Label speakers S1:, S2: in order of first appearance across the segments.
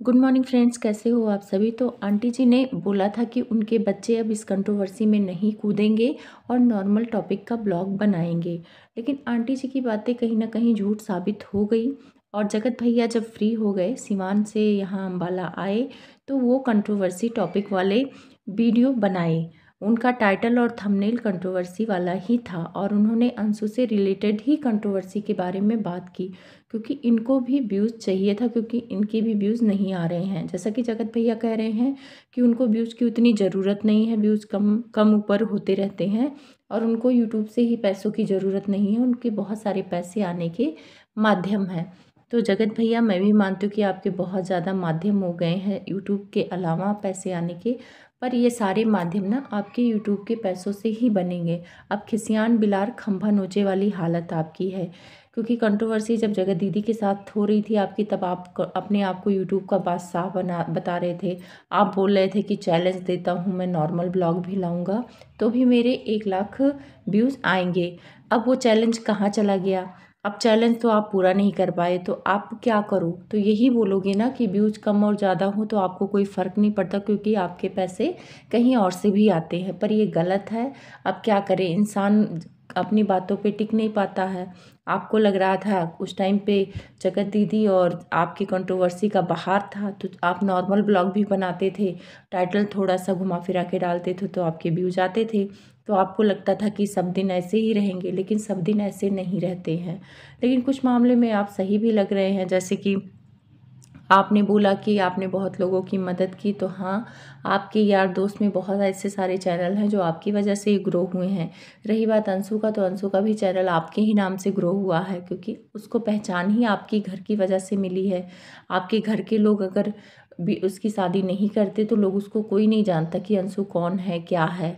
S1: Good morning friends, कैसे हो आप सभी। तो आंटी जी ने बोला था कि उनके बच्चे अब इस कंट्रोवर्सी में नहीं कूदेंगे और नॉर्मल टॉपिक का ब्लॉग बनाएंगे। लेकिन आंटी जी की बातें कहीं ना कहीं झूठ साबित हो गई और जगत भैया जब फ्री हो गए, सिवान से यहाँ अम्बाला आए, तो वो कंट्रोवर्सी टॉपिक वाले वीडियो बनाए। उनका टाइटल और थंबनेल कंट्रोवर्सी वाला ही था और उन्होंने अंशु से रिलेटेड ही कंट्रोवर्सी के बारे में बात की, क्योंकि इनको भी व्यूज़ चाहिए था, क्योंकि इनके भी व्यूज़ नहीं आ रहे हैं। जैसा कि जगत भैया कह रहे हैं कि उनको व्यूज़ की उतनी ज़रूरत नहीं है, व्यूज़ कम कम ऊपर होते रहते हैं और उनको यूट्यूब से ही पैसों की ज़रूरत नहीं है, उनके बहुत सारे पैसे आने के माध्यम हैं। तो जगत भैया, मैं भी मानती हूँ कि आपके बहुत ज़्यादा माध्यम हो गए हैं यूट्यूब के अलावा पैसे आने के, पर ये सारे माध्यम ना आपके यूट्यूब के पैसों से ही बनेंगे। अब खिसियान बिलार खंभा नोचे वाली हालत आपकी है, क्योंकि कंट्रोवर्सी जब जगत दीदी के साथ हो रही थी आपकी, तब आप अपने आप को यूट्यूब का बादशाह बता रहे थे। आप बोल रहे थे कि चैलेंज देता हूँ, मैं नॉर्मल ब्लॉग भी लाऊंगा तो भी मेरे 1 लाख व्यूज़ आएंगे। अब वो चैलेंज कहाँ चला गया। अब चैलेंज तो आप पूरा नहीं कर पाए, तो आप क्या करो। तो यही बोलोगे ना कि व्यूज़ कम और ज़्यादा हो तो आपको कोई फ़र्क नहीं पड़ता, क्योंकि आपके पैसे कहीं और से भी आते हैं। पर ये गलत है। अब क्या करें, इंसान अपनी बातों पे टिक नहीं पाता है। आपको लग रहा था उस टाइम पे जगत दीदी और आपकी कंट्रोवर्सी का बहार था, तो आप नॉर्मल ब्लॉग भी बनाते थे, टाइटल थोड़ा सा घुमा फिरा के डालते थे तो आपके व्यूज आते थे। तो आपको लगता था कि सब दिन ऐसे ही रहेंगे, लेकिन सब दिन ऐसे नहीं रहते हैं। लेकिन कुछ मामले में आप सही भी लग रहे हैं। जैसे कि आपने बोला कि आपने बहुत लोगों की मदद की, तो हाँ, आपके यार दोस्त में बहुत ऐसे सारे चैनल हैं जो आपकी वजह से ही ग्रो हुए हैं। रही बात अंशु का, तो अंशु का भी चैनल आपके ही नाम से ग्रो हुआ है, क्योंकि उसको पहचान ही आपकी घर की वजह से मिली है। आपके घर के लोग अगर भी उसकी शादी नहीं करते तो लोग उसको कोई नहीं जानता कि अंशु कौन है, क्या है।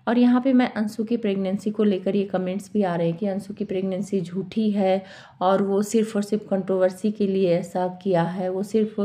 S1: और यहाँ पे मैं अंशु की प्रेगनेंसी को लेकर ये कमेंट्स भी आ रहे हैं कि अंशु की प्रेगनेंसी झूठी है और वो सिर्फ़ और सिर्फ कंट्रोवर्सी के लिए ऐसा किया है। वो सिर्फ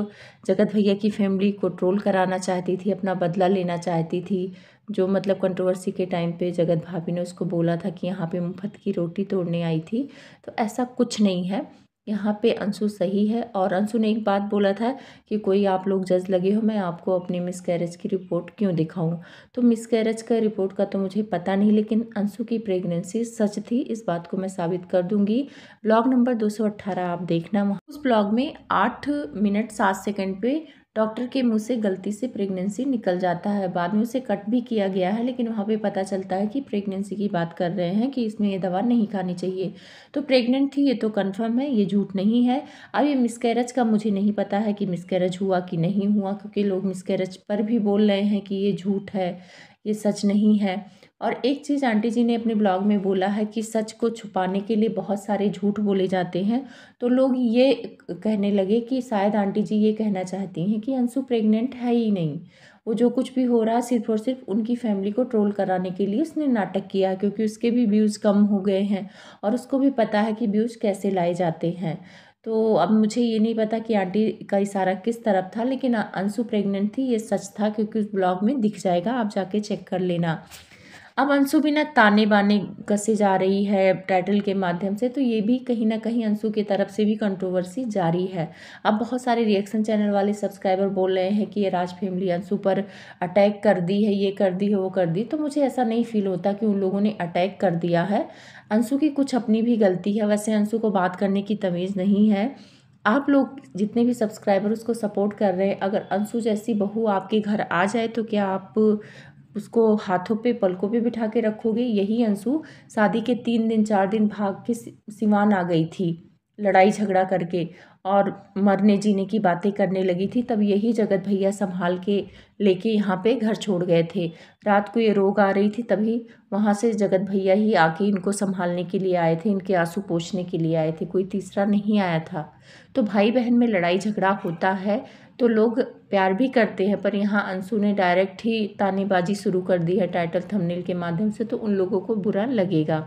S1: जगत भैया की फैमिली को ट्रोल कराना चाहती थी, अपना बदला लेना चाहती थी। जो मतलब कंट्रोवर्सी के टाइम पे जगत भाभी ने उसको बोला था कि यहाँ पे मुफ्त की रोटी तोड़ने आई थी, तो ऐसा कुछ नहीं है। यहाँ पे अंशु सही है। और अंशु ने एक बात बोला था कि कोई आप लोग जज लगे हो, मैं आपको अपनी मिसकैरेज की रिपोर्ट क्यों दिखाऊं। तो मिसकैरेज का रिपोर्ट का तो मुझे पता नहीं, लेकिन अंशु की प्रेगनेंसी सच थी, इस बात को मैं साबित कर दूंगी। ब्लॉग नंबर 218 आप देखना, वहाँ उस ब्लॉग में 8 मिनट 7 सेकंड पे डॉक्टर के मुंह से गलती से प्रेगनेंसी निकल जाता है। बाद में उसे कट भी किया गया है, लेकिन वहाँ पे पता चलता है कि प्रेगनेंसी की बात कर रहे हैं कि इसमें ये दवा नहीं खानी चाहिए। तो प्रेग्नेंट थी, ये तो कंफर्म है, ये झूठ नहीं है। अब ये मिसकैरेज का मुझे नहीं पता है कि मिसकैरेज हुआ कि नहीं हुआ, क्योंकि लोग मिसकैरेज पर भी बोल रहे हैं कि ये झूठ है, ये सच नहीं है। और एक चीज़ आंटी जी ने अपने ब्लॉग में बोला है कि सच को छुपाने के लिए बहुत सारे झूठ बोले जाते हैं। तो लोग ये कहने लगे कि शायद आंटी जी ये कहना चाहती हैं कि अंशु प्रेग्नेंट है ही नहीं, वो जो कुछ भी हो रहा है सिर्फ और सिर्फ उनकी फैमिली को ट्रोल कराने के लिए उसने नाटक किया, क्योंकि उसके भी व्यूज़ कम हो गए हैं और उसको भी पता है कि व्यूज़ कैसे लाए जाते हैं। तो अब मुझे ये नहीं पता कि आंटी का इशारा किस तरफ था, लेकिन अंशु प्रेग्नेंट थी ये सच था, क्योंकि उस ब्लॉग में दिख जाएगा, आप जाके चेक कर लेना। अब अंशु भी ना ताने बाने कसे जा रही है टाइटल के माध्यम से, तो ये भी कहीं ना कहीं अंशु की तरफ से भी कंट्रोवर्सी जारी है। अब बहुत सारे रिएक्शन चैनल वाले सब्सक्राइबर बोल रहे हैं कि ये राज फैमिली अंशु पर अटैक कर दी है, ये कर दी है, वो कर दी। तो मुझे ऐसा नहीं फील होता कि उन लोगों ने अटैक कर दिया है। अंशु की कुछ अपनी भी गलती है। वैसे अंशु को बात करने की तमीज़ नहीं है। आप लोग जितने भी सब्सक्राइबर उसको सपोर्ट कर रहे हैं, अगर अंशु जैसी बहू आपके घर आ जाए तो क्या आप उसको हाथों पे पलकों पे बिठा के रखोगे। यही अंशु शादी के 3 दिन 4 दिन भाग के सिवान आ गई थी, लड़ाई झगड़ा करके, और मरने जीने की बातें करने लगी थी। तब यही जगत भैया संभाल के लेके यहाँ पे घर छोड़ गए थे। रात को ये रोग आ रही थी, तभी वहाँ से जगत भैया ही आके इनको संभालने के लिए आए थे, इनके आंसू पोंछने के लिए आए थे, कोई तीसरा नहीं आया था। तो भाई बहन में लड़ाई झगड़ा होता है तो लोग प्यार भी करते हैं, पर यहाँ अंशु ने डायरेक्ट ही तानेबाजी शुरू कर दी है टाइटल थंबनेल के माध्यम से, तो उन लोगों को बुरा लगेगा।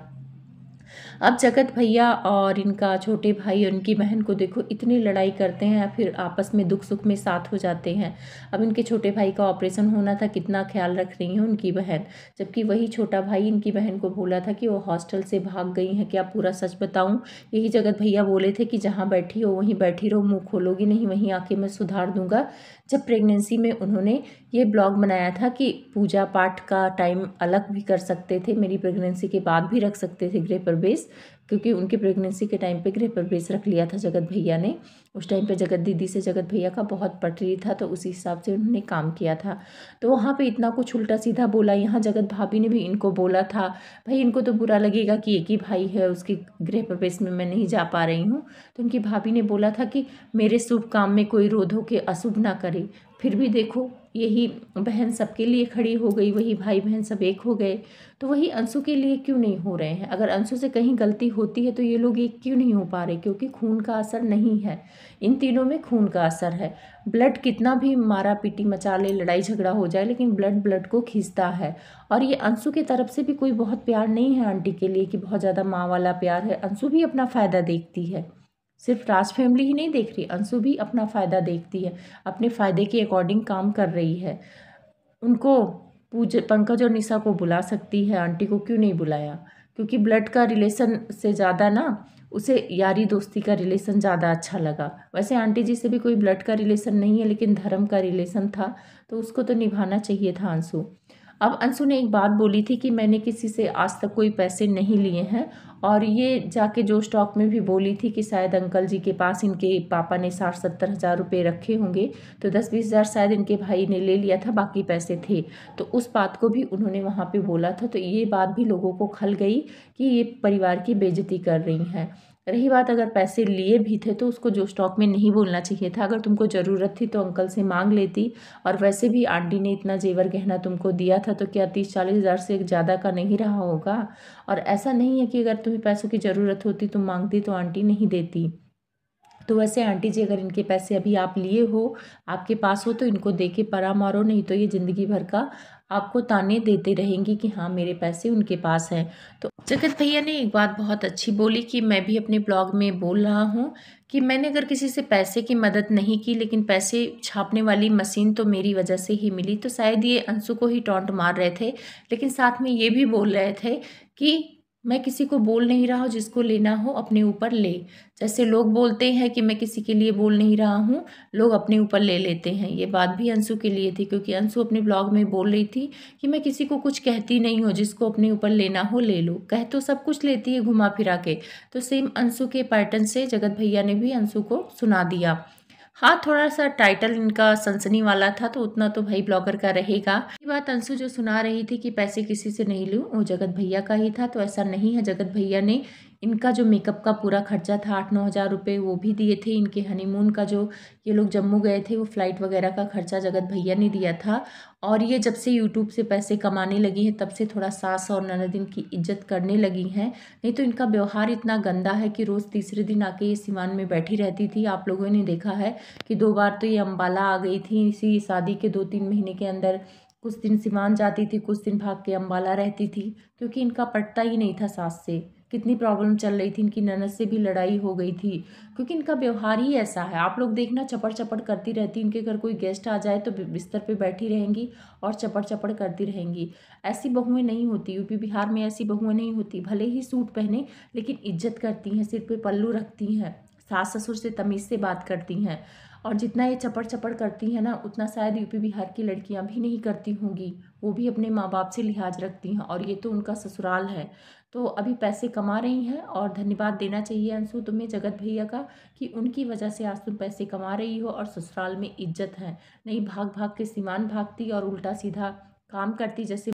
S1: अब जगत भैया और इनका छोटे भाई और इनकी बहन को देखो इतनी लड़ाई करते हैं, फिर आपस में दुख सुख में साथ हो जाते हैं। अब इनके छोटे भाई का ऑपरेशन होना था, कितना ख्याल रख रही है उनकी बहन, जबकि वही छोटा भाई इनकी बहन को बोला था कि वो हॉस्टल से भाग गई हैं, क्या पूरा सच बताऊं। यही जगत भैया बोले थे कि जहाँ बैठी हो वहीं बैठी रहो, मुँह खोलोगी नहीं, वहीं आके मैं सुधार दूंगा। जब प्रेगनेंसी में उन्होंने ये ब्लॉग बनाया था कि पूजा पाठ का टाइम अलग भी कर सकते थे, मेरी प्रेगनेंसी के बाद भी रख सकते थे गृह प्रवेश, क्योंकि उनकी प्रेगनेंसी के टाइम पे गृह प्रवेश रख लिया था जगत भैया ने। उस टाइम पे जगत दीदी से जगत भैया का बहुत पटरी था, तो उसी हिसाब से उन्होंने काम किया था। तो वहाँ पे इतना कुछ उल्टा सीधा बोला। यहाँ जगत भाभी ने भी इनको बोला था, भाई इनको तो बुरा लगेगा कि एक ही भाई है, उसके गृह प्रवेश में मैं नहीं जा पा रही हूँ। तो उनकी भाभी ने बोला था कि मेरे शुभ काम में कोई रोध हो के अशुभ ना करे। फिर भी देखो यही बहन सबके लिए खड़ी हो गई, वही भाई बहन सब एक हो गए। तो वही अंशु के लिए क्यों नहीं हो रहे हैं? अगर अंशु से कहीं गलती होती है तो ये लोग एक क्यों नहीं हो पा रहे? क्योंकि खून का असर नहीं है, इन तीनों में खून का असर है। ब्लड कितना भी मारा पीटी मचा ले, लड़ाई झगड़ा हो जाए, लेकिन ब्लड ब्लड को खींचता है। और ये अंशु की तरफ से भी कोई बहुत प्यार नहीं है आंटी के लिए कि बहुत ज़्यादा माँ वाला प्यार है। अंशु भी अपना फ़ायदा देखती है, सिर्फ राज फैमिली ही नहीं देख रही, अंशु भी अपना फ़ायदा देखती है, अपने फ़ायदे के अकॉर्डिंग काम कर रही है। उनको पंकज और निशा को बुला सकती है, आंटी को क्यों नहीं बुलाया? क्योंकि ब्लड का रिलेशन से ज़्यादा ना उसे यारी दोस्ती का रिलेशन ज़्यादा अच्छा लगा। वैसे आंटी जी से भी कोई ब्लड का रिलेशन नहीं है, लेकिन धर्म का रिलेशन था, तो उसको तो निभाना चाहिए था अंशु। अब अंशु ने एक बात बोली थी कि मैंने किसी से आज तक कोई पैसे नहीं लिए हैं, और ये जाके जो स्टॉक में भी बोली थी कि शायद अंकल जी के पास इनके पापा ने 60-70 हज़ार रुपये रखे होंगे, तो 10-20 हज़ार शायद इनके भाई ने ले लिया था, बाकी पैसे थे। तो उस बात को भी उन्होंने वहाँ पे बोला था। तो ये बात भी लोगों को खल गई कि ये परिवार की बेइज्जती कर रही हैं। रही बात अगर पैसे लिए भी थे तो उसको जो स्टॉक में नहीं बोलना चाहिए था। अगर तुमको ज़रूरत थी तो अंकल से मांग लेती, और वैसे भी आंटी ने इतना जेवर गहना तुमको दिया था, तो क्या 30-40 हज़ार से ज़्यादा का नहीं रहा होगा? और ऐसा नहीं है कि अगर तुम्हें पैसों की ज़रूरत होती तुम मांगती तो आंटी नहीं देती। तो वैसे आंटी जी अगर इनके पैसे अभी आप लिए हो, आपके पास हो, तो इनको दे के परा मारो, नहीं तो ये ज़िंदगी भर का आपको ताने देते रहेंगी कि हाँ मेरे पैसे उनके पास हैं। तो जगत भैया ने एक बात बहुत अच्छी बोली कि मैं भी अपने ब्लॉग में बोल रहा हूँ कि मैंने अगर किसी से पैसे की मदद नहीं की, लेकिन पैसे छापने वाली मशीन तो मेरी वजह से ही मिली। तो शायद ये अंशु को ही टॉन्ट मार रहे थे, लेकिन साथ में ये भी बोल रहे थे कि मैं किसी को बोल नहीं रहा हूँ, जिसको लेना हो अपने ऊपर ले। जैसे लोग बोलते हैं कि मैं किसी के लिए बोल नहीं रहा हूँ, लोग अपने ऊपर ले लेते हैं। ये बात भी अंशु के लिए थी, क्योंकि अंशु अपने ब्लॉग में बोल रही थी कि मैं किसी को कुछ कहती नहीं हूँ, जिसको अपने ऊपर लेना हो ले लो। कह तो सब कुछ लेती है घुमा फिरा के। तो सेम अंशु के पैटर्न से जगत भैया ने भी अंशु को सुना दिया। हाँ, थोड़ा सा टाइटल इनका सनसनी वाला था, तो उतना तो भाई ब्लॉगर का रहेगा। ये बात अंशु जो सुना रही थी कि पैसे किसी से नहीं लूँ, वो जगत भैया का ही था, तो ऐसा नहीं है। जगत भैया ने इनका जो मेकअप का पूरा खर्चा था 8-9 हज़ार रुपये वो भी दिए थे। इनके हनीमून का जो ये लोग जम्मू गए थे, वो फ्लाइट वगैरह का खर्चा जगत भैया ने दिया था। और ये जब से यूट्यूब से पैसे कमाने लगी हैं, तब से थोड़ा सास और ननद इनकी इज्जत करने लगी हैं। नहीं तो इनका व्यवहार इतना गंदा है कि रोज़ तीसरे दिन आके ये सिवान में बैठी रहती थी। आप लोगों ने देखा है कि 2 बार तो ये अम्बाला आ गई थी इसी शादी के 2-3 महीने के अंदर। कुछ दिन सिवान जाती थी, कुछ दिन भाग के अम्बाला रहती थी, क्योंकि इनका पटता ही नहीं था सास से। कितनी प्रॉब्लम चल रही थी, इनकी ननद से भी लड़ाई हो गई थी, क्योंकि इनका व्यवहार ही ऐसा है। आप लोग देखना, चपड़ चपड़ करती रहती। इनके घर कोई गेस्ट आ जाए तो बिस्तर पे बैठी रहेंगी और चपड़ चपड़ करती रहेंगी। ऐसी बहुएं नहीं होती, यूपी बिहार में ऐसी बहुएं नहीं होती। भले ही सूट पहने, लेकिन इज्जत करती हैं, सिर पे पल्लू रखती हैं, सास ससुर से तमीज़ से बात करती हैं। और जितना ये चपड़ चपड़ करती हैं ना, उतना शायद यूपी बिहार की लड़कियां भी नहीं करती होंगी। वो भी अपने माँ बाप से लिहाज रखती हैं, और ये तो उनका ससुराल है। तो अभी पैसे कमा रही हैं, और धन्यवाद देना चाहिए अंशु तुम्हें जगत भैया का, कि उनकी वजह से आज तुम पैसे कमा रही हो और ससुराल में इज्जत है। नहीं भाग भाग के सीमान भागती और उल्टा सीधा काम करती, जैसे